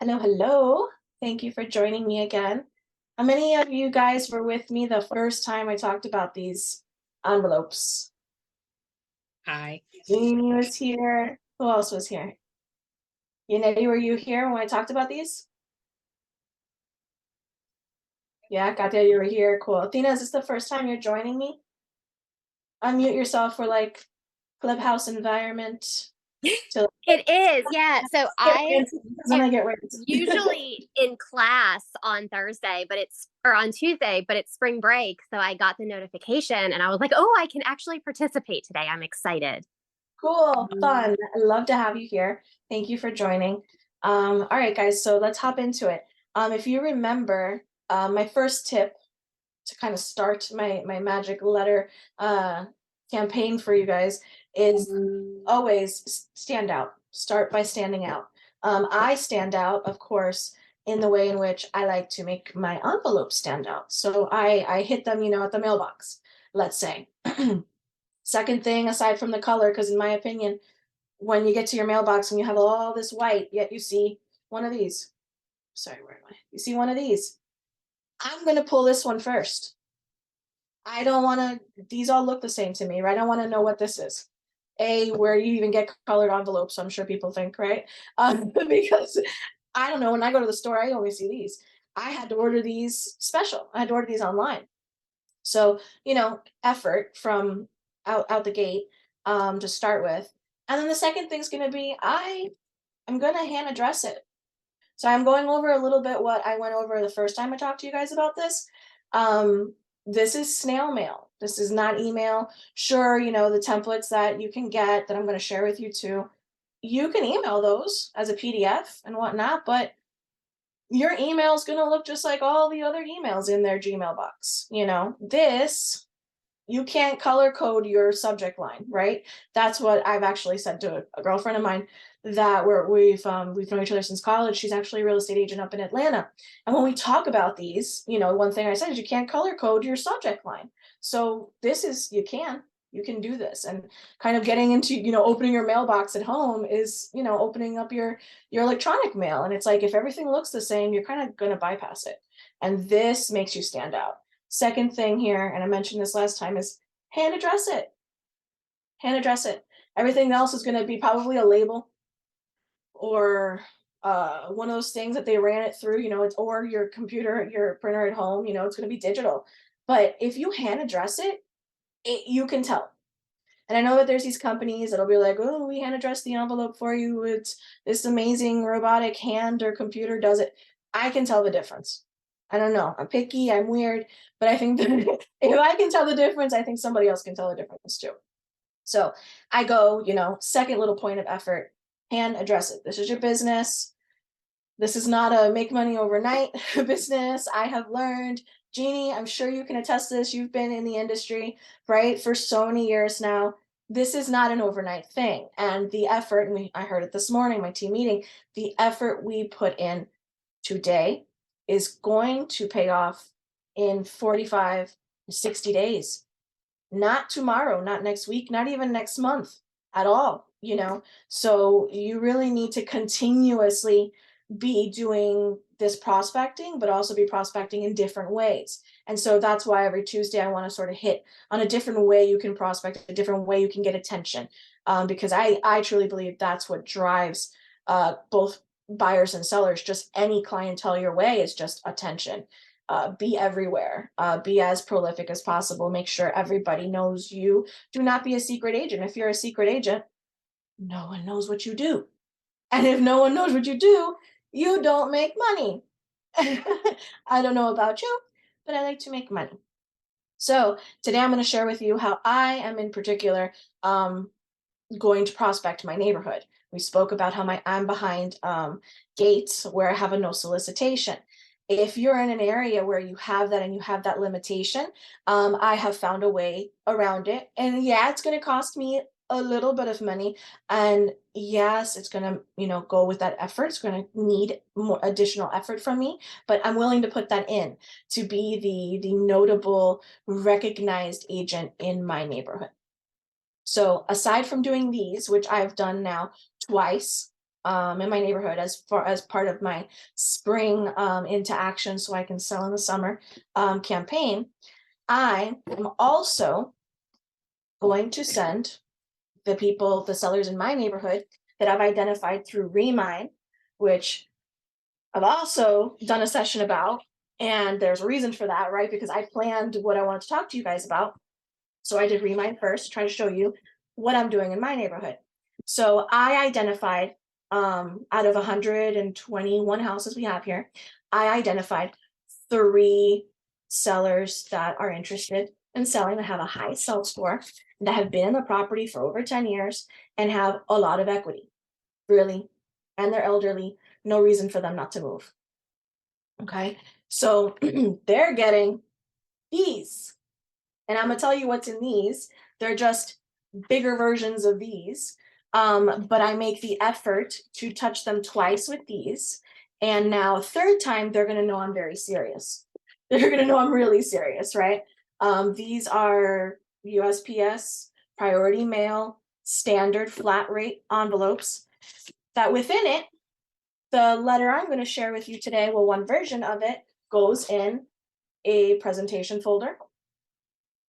Hello, hello. Thank you for joining me again. How many of you guys were with me the first time I talked about these envelopes? Hi. Jeannie was here. Who else was here? Yaneti, were you here when I talked about these? Yeah, Katya, you were here. Cool. Athena, is this the first time you're joining me? Unmute yourself for like clubhouse environment to It is, yeah. So get I ranty, because then I am get ranty. usually in class on Thursday, but it's or on Tuesday, but it's spring break. So I got the notification and I was like, oh, I can actually participate today. I'm excited. Cool, fun. I love to have you here. Thank you for joining. All right, guys, so let's hop into it. If you remember, my first tip to kind of start my magic letter campaign for you guys is always stand out. Start by standing out. I stand out, of course, in the way in which I like to make my envelopes stand out. So I hit them, at the mailbox, let's say. Second thing, aside from the color, because in my opinion, when you get to your mailbox and you have all this white, yet you see one of these. Sorry, where am I? You see one of these. I'm going to pull this one first. I don't want to, these all look the same to me, right? I want to know what this is. Where you even get colored envelopes, I'm sure people think, right? Because I don't know, when I go to the store, I only see these. I had to order these special. I had to order these online. So, effort from out the gate to start with. And then the second thing's going to be I'm going to hand address it. So I'm going over a little bit what I went over the first time I talked to you guys about this. This is snail mail. This is not email. Sure, the templates that you can get that I'm going to share with you too. You can email those as a PDF and whatnot, but your email is going to look just like all the other emails in their Gmail box. This you can't color code your subject line, right? That's what I've actually said to a girlfriend of mine that we've known each other since college. She's actually a real estate agent up in Atlanta. And when we talk about these, one thing I said is you can't color code your subject line. So this is you can do this. And kind of getting into, opening your mailbox at home is, opening up your electronic mail. And it's like if everything looks the same, you're kind of gonna bypass it. And this makes you stand out. Second thing here, and I mentioned this last time, is hand address it. Hand address it. Everything else is going to be probably a label or one of those things that they ran it through, it's or your computer, your printer at home, it's going to be digital. But if you hand address it, you can tell. And I know that there's these companies that'll be like, oh, we hand address the envelope for you. It's this amazing robotic hand or computer does it. I can tell the difference. I don't know. I'm picky, I'm weird, but I think that if I can tell the difference, I think somebody else can tell the difference too. So I go, second little point of effort, hand address it. This is your business. This is not a make money overnight business. I have learned, Jeannie, I'm sure you can attest to this. You've been in the industry, right, for so many years now. This is not an overnight thing. And the effort, and I heard it this morning, my team meeting, the effort we put in today is going to pay off in 45 to 60 days. Not tomorrow, not next week, not even next month at all. So you really need to continuously be doing this prospecting, but also be prospecting in different ways. And so that's why every Tuesday I want to sort of hit on a different way you can prospect, a different way you can get attention. Because I truly believe that's what drives both buyers and sellers. Just any clientele your way is just attention. Be everywhere, be as prolific as possible, make sure everybody knows you. Do not be a secret agent. If you're a secret agent, no one knows what you do. And if no one knows what you don't make money. I don't know about you, but I like to make money. So today I'm going to share with you how I am in particular going to prospect my neighborhood. We spoke about how I'm behind gates where I have a no solicitation. If you're in an area where you have that and you have that limitation, I have found a way around it. And yeah, it's going to cost me a little bit of money. And yes, it's going to, go with that effort. It's going to need more additional effort from me, but I'm willing to put that in to be the notable, recognized agent in my neighborhood. So aside from doing these, which I've done now twice, in my neighborhood as part of my spring into action so I can sell in the summer campaign. I am also going to send the sellers in my neighborhood that I've identified through Remind, which I've also done a session about, and there's a reason for that, right? Because I planned what I wanted to talk to you guys about. So I did Remind first to try to show you what I'm doing in my neighborhood. So I identified out of 121 houses we have here, I identified 3 sellers that are interested in selling, that have a high sell score, that have been in the property for over 10 years and have a lot of equity, really, and they're elderly, no reason for them not to move. Okay, so they're getting these, and I'm gonna tell you what's in these. They're just bigger versions of these. But I make the effort to touch them twice with these. And now a third time, they're gonna know I'm very serious. They're gonna know I'm really serious, right? These are USPS priority mail standard flat rate envelopes that within it, the letter I'm gonna share with you today, well, one version of it goes in a presentation folder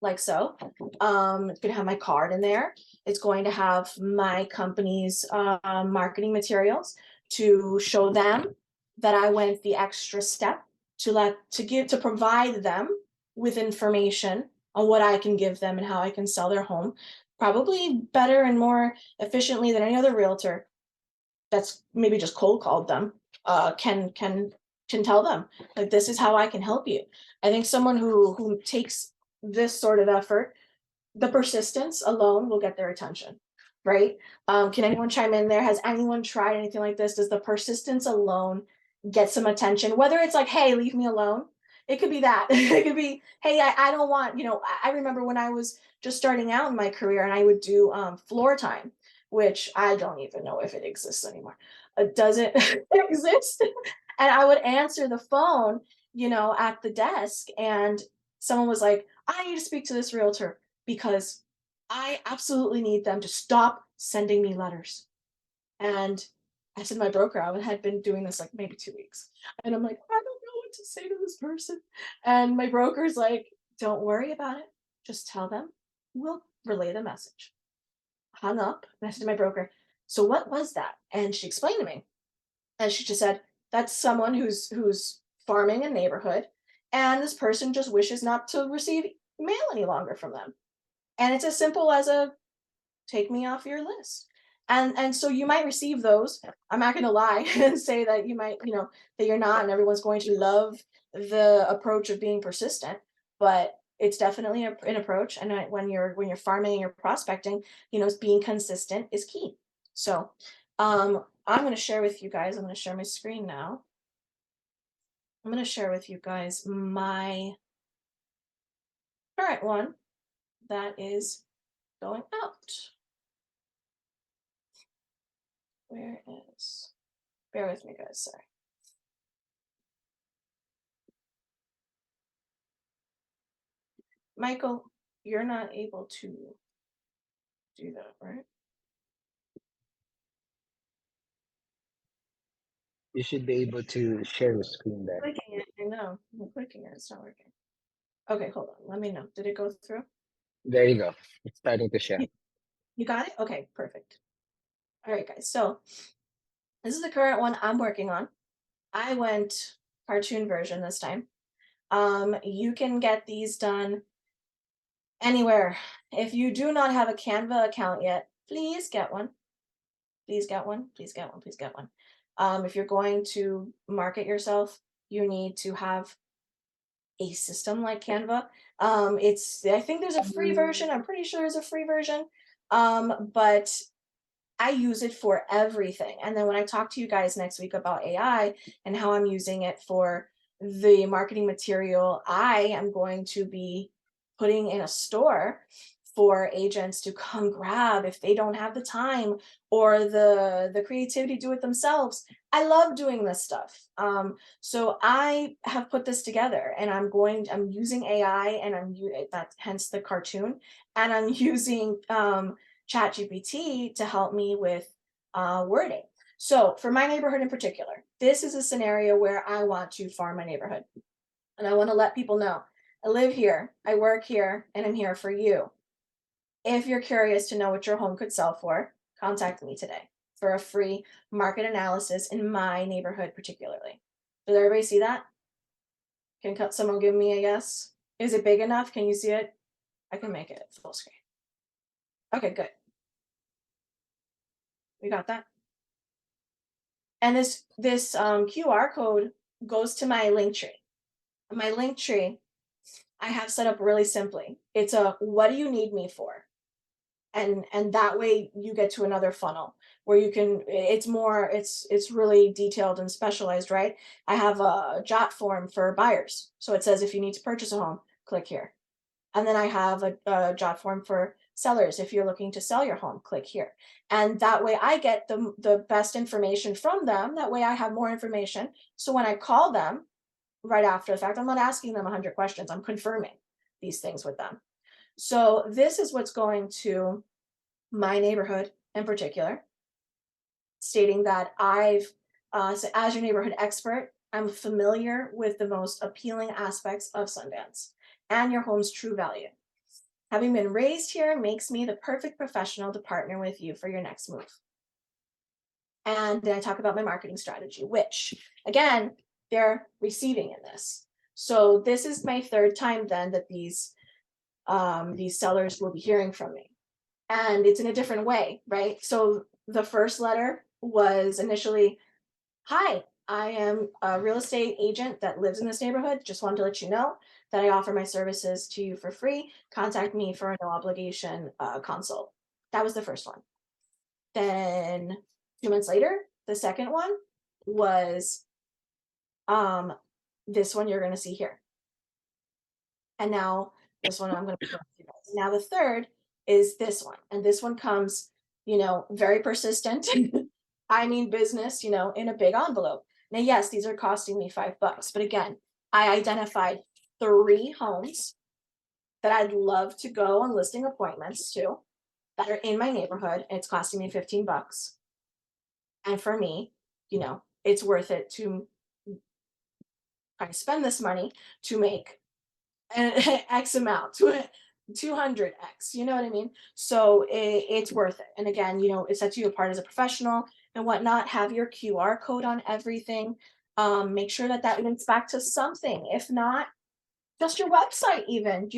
like so. It's gonna have my card in there. It's going to have my company's marketing materials to show them that I went the extra step to provide them with information on what I can give them and how I can sell their home, probably better and more efficiently than any other realtor that's maybe just cold called them can tell them, like, this is how I can help you. I think someone who takes this sort of effort, the persistence alone will get their attention, right? Can anyone chime in there? Has anyone tried anything like this? Does the persistence alone get some attention? Whether it's like, hey, leave me alone. It could be that. It could be, hey, I don't want, I remember when I was just starting out in my career and I would do floor time, which I don't even know if it exists anymore. Does it exist? And I would answer the phone, at the desk, and someone was like, I need to speak to this realtor because I absolutely need them to stop sending me letters. And I said to my broker, I had been doing this like maybe 2 weeks. And I'm like, I don't know what to say to this person. And my broker's like, don't worry about it. Just tell them. We'll relay the message. Hung up. And I said to my broker, so what was that? And she explained to me. And she just said, that's someone who's farming a neighborhood. And this person just wishes not to receive mail any longer from them. And it's as simple as a take me off your list. And so you might receive those. I'm not gonna lie and say that you might, that you're not, and everyone's going to love the approach of being persistent, but it's definitely an approach. And when you're farming and you're prospecting, being consistent is key. So I'm gonna share with you guys, I'm gonna share my screen now. I'm gonna share with you guys my current one that is going out. Where is, bear with me guys, sorry. Michael, you're not able to do that, right? You should be able to share the screen there. Clicking it, I know, I'm clicking it, it's not working. Okay, hold on, let me know. Did it go through? There you go. It's starting to share. You got it? Okay, perfect. All right, guys, so this is the current one I'm working on. I went cartoon version this time. You can get these done anywhere. If you do not have a Canva account yet, please get one. Please get one. Please get one. Please get one. If you're going to market yourself, you need to have a system like Canva. I think there's a free version. I'm pretty sure there's a free version. But I use it for everything. And then when I talk to you guys next week about AI and how I'm using it for the marketing material, I am going to be putting in a store for agents to come grab if they don't have the time or the creativity to do it themselves. I love doing this stuff. So I have put this together, and I'm using AI, and that hence the cartoon, and I'm using ChatGPT to help me with wording. So for my neighborhood in particular, this is a scenario where I want to farm my neighborhood. And I want to let people know I live here, I work here, and I'm here for you. If you're curious to know what your home could sell for, contact me today for a free market analysis in my neighborhood, particularly. Does everybody see that? Can someone give me a yes? Is it big enough? Can you see it? I can make it full screen. Okay, good. We got that. And this QR code goes to my link tree. My link tree I have set up really simply. It's a what do you need me for? And that way you get to another funnel where you can it's more it's really detailed and specialized, right? I have a jot form for buyers. So it says if you need to purchase a home, click here. And then I have a jot form for sellers. If you're looking to sell your home, click here. And that way I get the best information from them. That way I have more information. So when I call them right after the fact, I'm not asking them 100 questions. I'm confirming these things with them. So this is what's going to my neighborhood in particular, stating that so as your neighborhood expert, I'm familiar with the most appealing aspects of Sundance and your home's true value. Having been raised here makes me the perfect professional to partner with you for your next move. And then I talk about my marketing strategy, which again, they're receiving in this. So this is my third time then that these sellers will be hearing from me. And it's in a different way, right? So the first letter was initially, hi, I am a real estate agent that lives in this neighborhood. Just wanted to let you know that I offer my services to you for free. Contact me for a no obligation consult. That was the first one. Then 2 months later, the second one was this one you're going to see here. And now this one I'm going to show you guys. Now the third is this one. And this one comes, very persistent. I mean business, in a big envelope. Now, yes, these are costing me $5, but again, I identified 3 homes that I'd love to go on listing appointments to that are in my neighborhood. And it's costing me $15. And for me, it's worth it to kind of spend this money to make an X amount to 200x, you know what I mean? So it's worth it. And again, it sets you apart as a professional and whatnot. Have your QR code on everything. Make sure that links back to something. If not, just your website even,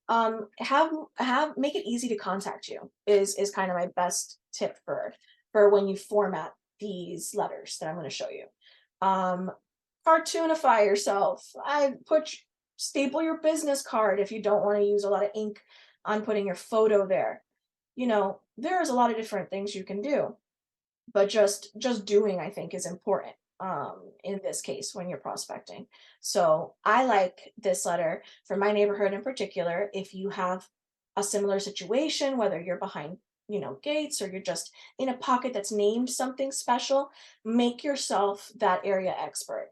have make it easy to contact you is kind of my best tip for when you format these letters that I'm going to show you. Cartoonify yourself. Staple your business card if you don't want to use a lot of ink on putting your photo there. There's a lot of different things you can do, but just doing, I think, is important in this case when you're prospecting. So I like this letter for my neighborhood in particular. If you have a similar situation, whether you're behind gates or you're just in a pocket that's named something special, make yourself that area expert.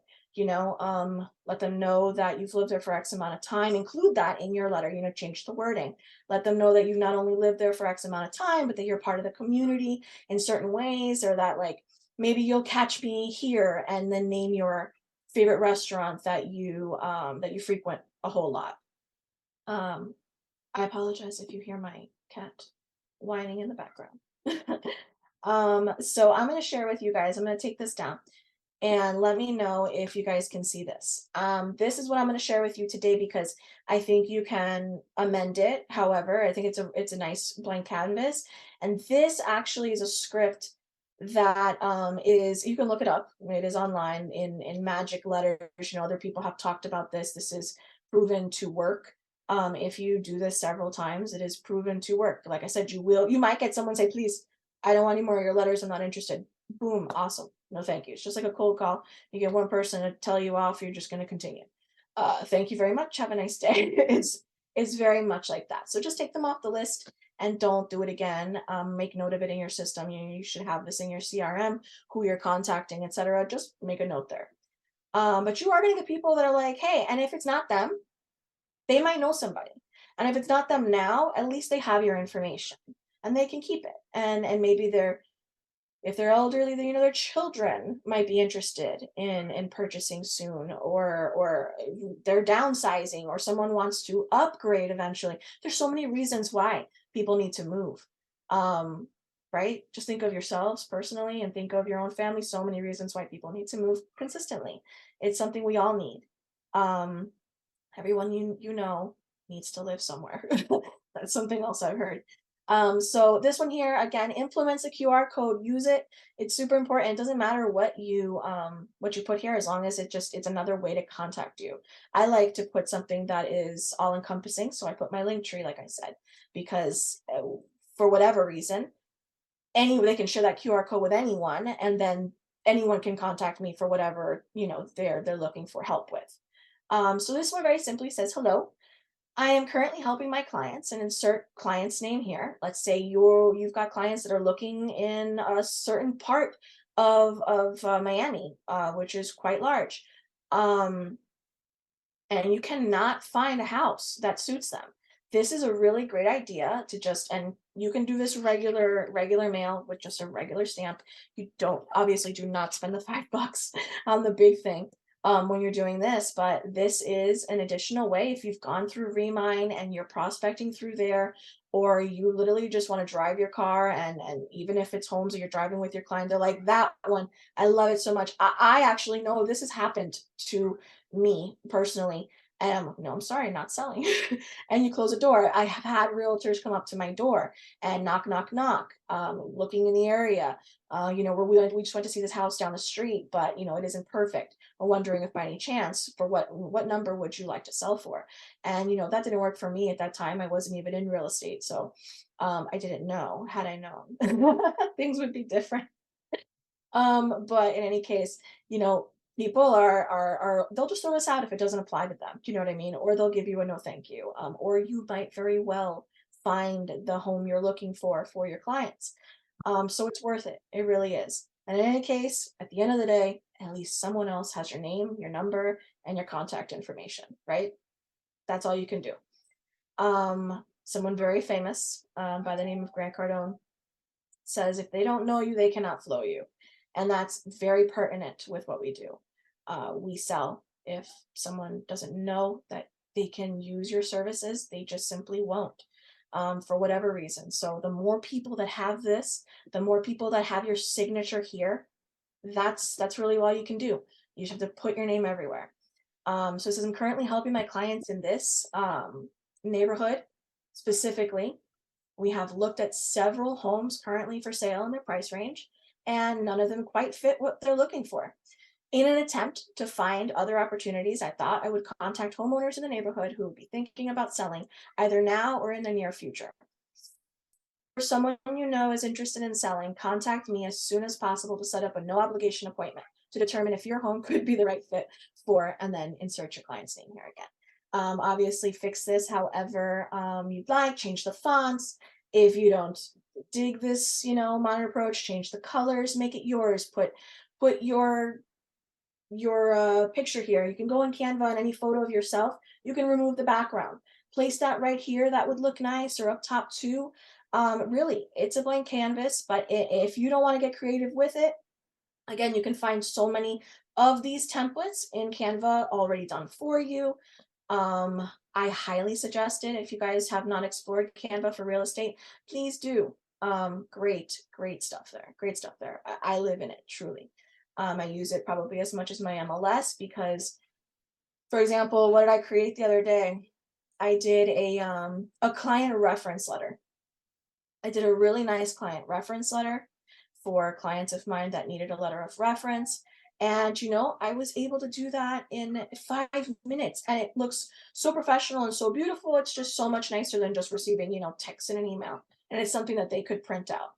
Let them know that you've lived there for X amount of time. Include that in your letter, change the wording. Let them know that you've not only lived there for X amount of time, but that you're part of the community in certain ways, or that like maybe you'll catch me here, and then name your favorite restaurant that you frequent a whole lot. I apologize if you hear my cat whining in the background. So I'm going to share with you guys. I'm going to take this down and let me know if you guys can see this. This is what I'm going to share with you today because I think you can amend it. However, I think it's a nice blank canvas. And this actually is a script that is, you can look it up. It is online in magic letters. Other people have talked about this. This is proven to work. If you do this several times, it is proven to work. Like I said, you might get someone say, please, I don't want any more of your letters. I'm not interested. Boom. Awesome. No, thank you. It's just like a cold call. You get one person to tell you off. You're just going to continue. Thank you very much. Have a nice day. It's very much like that. So just take them off the list and don't do it again. Make note of it in your system. You should have this in your CRM, who you're contacting, etc. Just make a note there. But you are going to get people that are like, hey, and if it's not them, they might know somebody. And if it's not them now, at least they have your information and they can keep it. And maybe they're If they're elderly, then their children might be interested in purchasing soon, or they're downsizing, or someone wants to upgrade eventually. There's so many reasons why people need to move. Um, right? Just think of yourselves personally and think of your own family. So many reasons why people need to move consistently. It's something we all need. Um, everyone needs to live somewhere. That's something else I've heard. So this one here again implements a QR code. Use it. It's super important. It doesn't matter what you put here, as long as it's another way to contact you. I like to put something that is all encompassing, so I put my link tree, like I said, because for whatever reason, they can share that QR code with anyone, and then anyone can contact me for whatever they're looking for help with. So this one very simply says, "Hello, I am currently helping my clients," and insert client's name here. Let's say you've got clients that are looking in a certain part of Miami, which is quite large, um, and you cannot find a house that suits them. This is a really great idea to and you can do this regular mail with just a regular stamp. You don't obviously do not spend the $5 on the big thing when you're doing this, but this is an additional way if you've gone through Remine and you're prospecting through there, or you literally just want to drive your car, and even if it's homes or you're driving with your client, they're like, "That one, I love it so much." I actually know this has happened to me personally, and I'm like, "No, I'm sorry, not selling." And you close the door. I have had realtors come up to my door and knock, knock, knock, looking in the area. Where we just went to see this house down the street, but it isn't perfect. We're wondering if by any chance, for what number would you like to sell for? And that didn't work for me at that time. I wasn't even in real estate, so I didn't know. Had I known, things would be different. But in any case, people are they'll just throw us out if it doesn't apply to them. Do you know what I mean? Or they'll give you a no thank you. Or you might very well find the home you're looking for your clients. So it's worth it. It really is. And in any case, at the end of the day, at least someone else has your name, your number, and your contact information, right? That's all you can do. Someone very famous by the name of Grant Cardone says, "If they don't know you, they cannot flow you." And that's very pertinent with what we do. We sell. If someone doesn't know that they can use your services, they just simply won't, for whatever reason. So the more people that have this, the more people that have your signature here, that's really all you can do. You just have to put your name everywhere. So it says, "I'm currently helping my clients in this neighborhood specifically. We have looked at several homes currently for sale in their price range, and none of them quite fit what they're looking for. In an attempt to find other opportunities, I thought I would contact homeowners in the neighborhood who would be thinking about selling either now or in the near future. For someone is interested in selling, contact me as soon as possible to set up a no obligation appointment to determine if your home could be the right fit for," and then insert your client's name here again. Obviously, fix this however you'd like, change the fonts. If you don't dig this, modern approach, change the colors, make it yours. Put your picture here. You can go in Canva and any photo of yourself. You can remove the background. Place that right here. That would look nice, or up top too. Really, it's a blank canvas, but if you don't want to get creative with it, again, you can find so many of these templates in Canva already done for you. I highly suggest it. If you guys have not explored Canva for real estate, please do. Great stuff there. Great stuff there. I live in it, truly. I use it probably as much as my MLS because, for example, what did I create the other day? I did a client reference letter. I did a really nice client reference letter for clients of mine that needed a letter of reference. And, I was able to do that in 5 minutes, and it looks so professional and so beautiful. It's just so much nicer than just receiving, text and an email. And it's something that they could print out.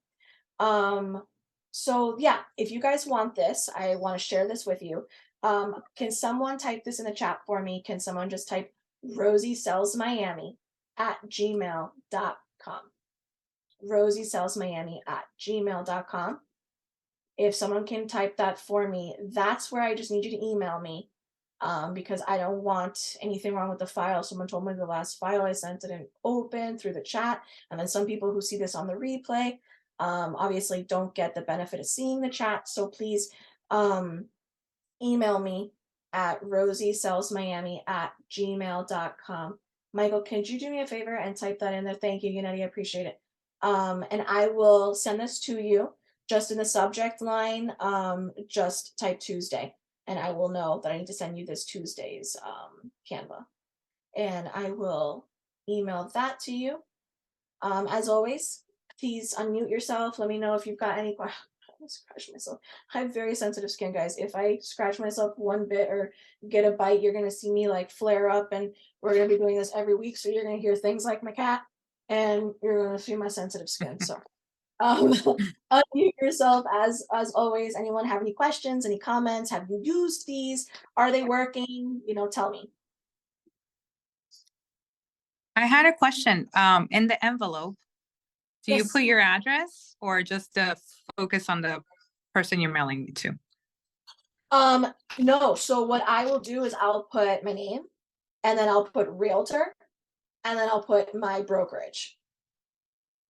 So yeah, if you guys want this, I want to share this with you. Can someone type this in the chat for me? Can someone just type Rosie Sells Miami at gmail.com? Rosie Sells Miami at gmail.com. If someone can type that for me, that's where I just need you to email me, because I don't want anything wrong with the file. Someone told me the last file I sent didn't open through the chat. And then some people who see this on the replay, Obviously don't get the benefit of seeing the chat. So please email me at rosiesellsmiami@gmail.com. Michael, could you do me a favor and type that in there? Thank you, Gennady. I appreciate it. And I will send this to you just in the subject line. Just type Tuesday, and I will know that I need to send you this Tuesday's Canva. And I will email that to you. As always, please unmute yourself. Let me know if you've got any questions. I scratch myself. I have very sensitive skin, guys. If I scratch myself one bit or get a bite, you're gonna see me like flare up, and we're gonna be doing this every week. So you're gonna hear things like my cat, and you're gonna see my sensitive skin. So unmute yourself as always. Anyone have any questions, any comments? Have you used these? Are they working? Tell me. I had a question. In the envelope, do you Yes. put your address or just focus on the person you're mailing it to? No. So what I will do is I'll put my name, and then I'll put realtor, and then I'll put my brokerage.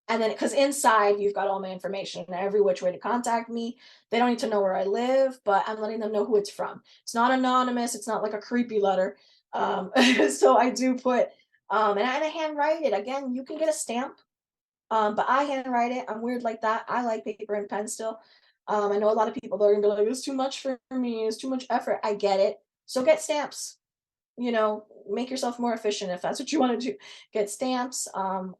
And then, because inside you've got all my information, every which way to contact me. They don't need to know where I live, but I'm letting them know who it's from. It's not anonymous. It's not like a creepy letter. So I do put, and I handwrite it. Again, you can get a stamp, but I handwrite it. I'm weird like that. I like paper and pen still. I know a lot of people are gonna be like, it's too much for me. It's too much effort. I get it. So get stamps. Make yourself more efficient if that's what you want to do. Get stamps. I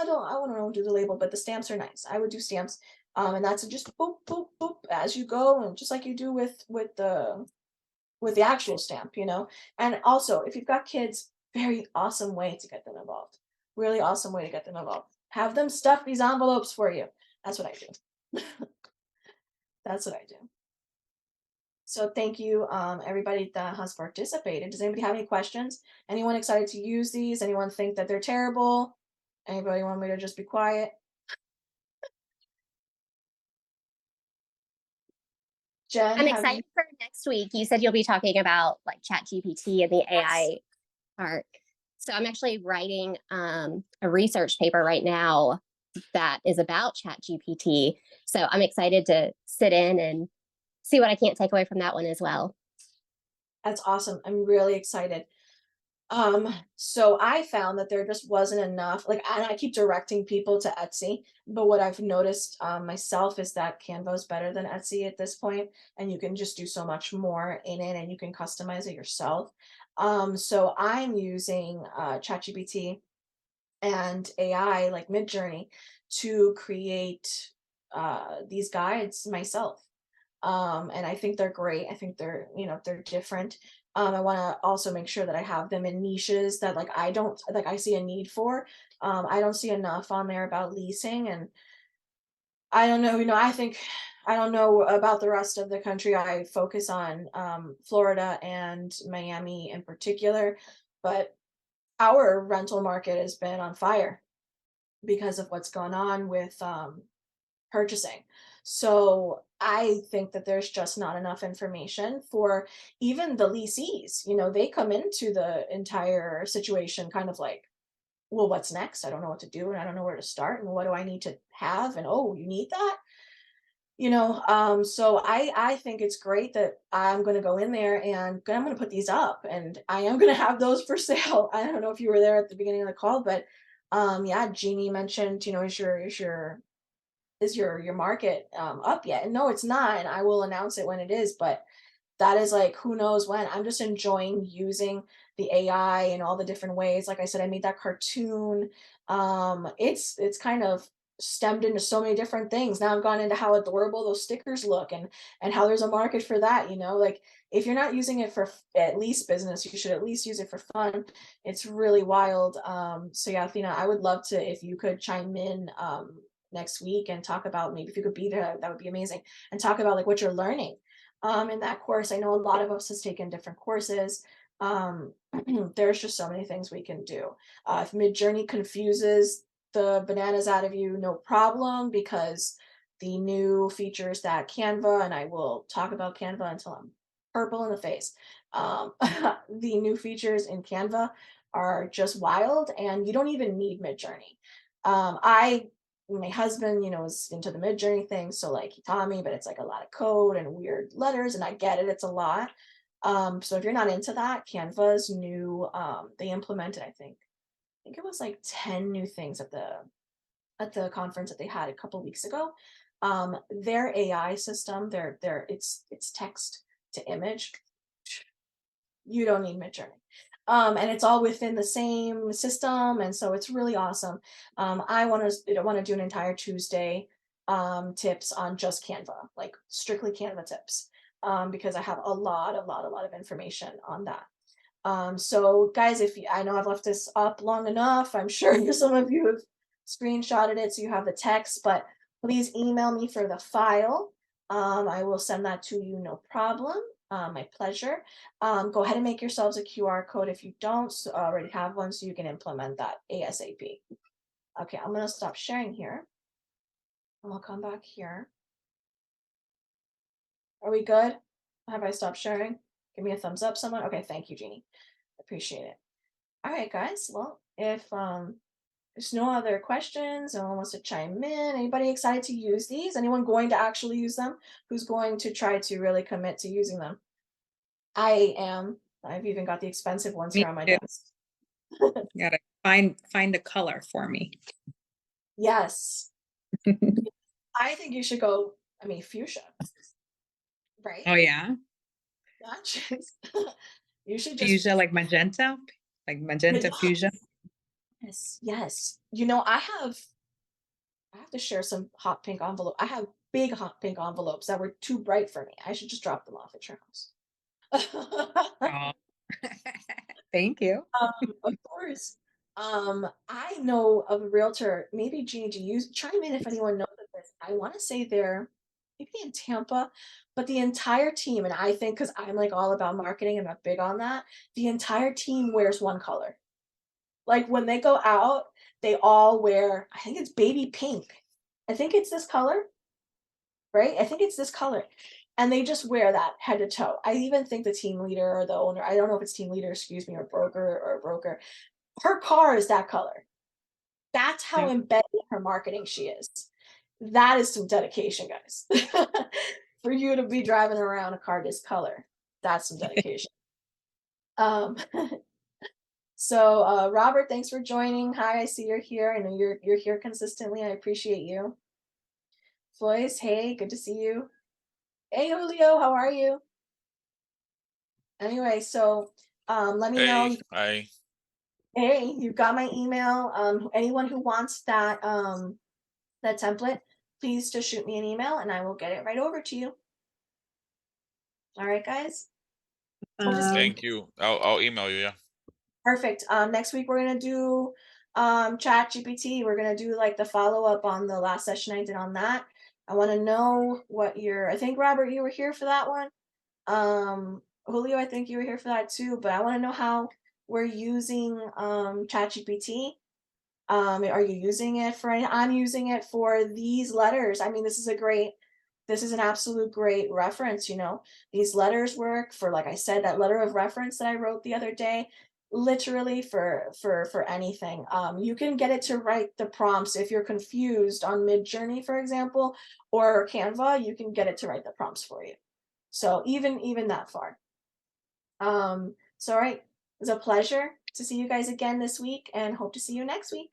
want to do the label, but the stamps are nice. I would do stamps. And that's just boop, boop, boop as you go, and just like you do with the actual stamp. And also, if you've got kids, very awesome way to get them involved. Really awesome way to get them involved. Have them stuff these envelopes for you. That's what I do. That's what I do. So thank you, everybody that has participated. Does anybody have any questions? Anyone excited to use these? Anyone think that they're terrible? Anybody want me to just be quiet? Jen, I'm excited for next week. You said you'll be talking about like Chat GPT and the AI part. So I'm actually writing a research paper right now that is about Chat GPT. So I'm excited to sit in and see what I can't take away from that one as well. That's awesome. I'm really excited. So I found that there just wasn't enough, and I keep directing people to Etsy, but what I've noticed myself is that Canva is better than Etsy at this point, and you can just do so much more in it, and you can customize it yourself. So I'm using ChatGPT and AI like Midjourney to create these guides myself. And I think they're great. I think they're different. I want to also make sure that I have them in niches that I see a need for. I don't see enough on there about leasing, and I don't know, I don't know about the rest of the country. I focus on Florida and Miami in particular, but our rental market has been on fire because of what's gone on with purchasing. So I think that there's just not enough information for even the leasees. They come into the entire situation kind of like, well, what's next? I don't know what to do, and I don't know where to start, and what do I need to have? And oh, you need that? So I think it's great that I'm going to go in there and I'm going to put these up, and I am going to have those for sale. I don't know if you were there at the beginning of the call, but yeah, Jeannie mentioned, is your market up yet? And no, it's not, and I will announce it when it is, but that is like who knows when. I'm just enjoying using the AI in all the different ways. Like I said, I made that cartoon. It's kind of stemmed into so many different things. Now I've gone into how adorable those stickers look, and how there's a market for that. Like if you're not using it for at least business, you should at least use it for fun. It's really wild. So yeah, Athena, I would love to if you could chime in next week and talk about, maybe if you could be there, that would be amazing, and talk about like what you're learning in that course. I know a lot of us has taken different courses. There's just so many things we can do. If Midjourney confuses the bananas out of you, no problem, because the new features that Canva, and I will talk about Canva until I'm purple in the face. The new features in Canva are just wild, and you don't even need Midjourney. I my husband, is into the Midjourney thing, so like he taught me, but it's like a lot of code and weird letters, and I get it, it's a lot. So if you're not into that, Canva's new, they implemented, I think it was like 10 new things at the conference that they had a couple weeks ago. Their AI system, it's text to image. You don't need Midjourney. And it's all within the same system, and so it's really awesome. I want to do an entire Tuesday tips on just Canva, like strictly Canva tips, because I have a lot of information on that. So guys, I know I've left this up long enough. I'm sure some of you have screenshotted it, so you have the text, but please email me for the file. I will send that to you, no problem. My pleasure. Go ahead and make yourselves a QR code if you don't already have one, so you can implement that ASAP. Okay, I'm gonna stop sharing here. And I'll come back here. Are we good? Have I stopped sharing? Give me a thumbs up, someone. Okay, thank you, Jeannie. Appreciate it. All right, guys. Well, if there's no other questions, no one wants to chime in. Anybody excited to use these? Anyone going to actually use them? Who's going to try to really commit to using them? I am. I've even got the expensive ones Me here on my too. desk. You gotta find a color for me. Yes. I think you should go, fuchsia. Right? Oh yeah, Not just. You should just. fuchsia, like magenta fuchsia. Yes, yes. I have to share some hot pink envelope. I have big hot pink envelopes that were too bright for me. I should just drop them off at your house. Oh. Thank you. Of course. I know of a realtor, maybe Jeannie, do you chime in if anyone knows of this? I want to say they're maybe in Tampa, but the entire team, and I think because I'm like all about marketing and I'm big on that, the entire team wears one color. Like when they go out, they all wear, I think it's baby pink. I think it's this color, right? I think it's this color. And they just wear that head to toe. I even think the team leader or the owner, I don't know if it's team leader, excuse me, or broker, her car is that color. That's how Yep. embedded in her marketing she is. That is some dedication, guys. For you to be driving around a car this color, that's some dedication. um, so Robert, thanks for joining. Hi, I see you're here. I know you're here consistently. I appreciate you. Floyce, hey, good to see you. Hey Julio, how are you? Anyway, so let me know. Hi. Hey, you got my email. Anyone who wants that that template, please just shoot me an email and I will get it right over to you. All right, guys. Thank you. I'll email you. Yeah. Perfect. Next week we're gonna do Chat GPT. We're gonna do like the follow-up on the last session I did on that. I want to know what I think Robert, you were here for that one. Julio, I think you were here for that too, but I want to know how we're using Chat GPT. Are you using it for I'm using it for these letters. I mean, this is an absolute great reference, These letters work for, like I said, that letter of reference that I wrote the other day, literally for anything. You can get it to write the prompts if you're confused on Midjourney, for example, or Canva, you can get it to write the prompts for you. So even that far. So all right, it was a pleasure to see you guys again this week and hope to see you next week.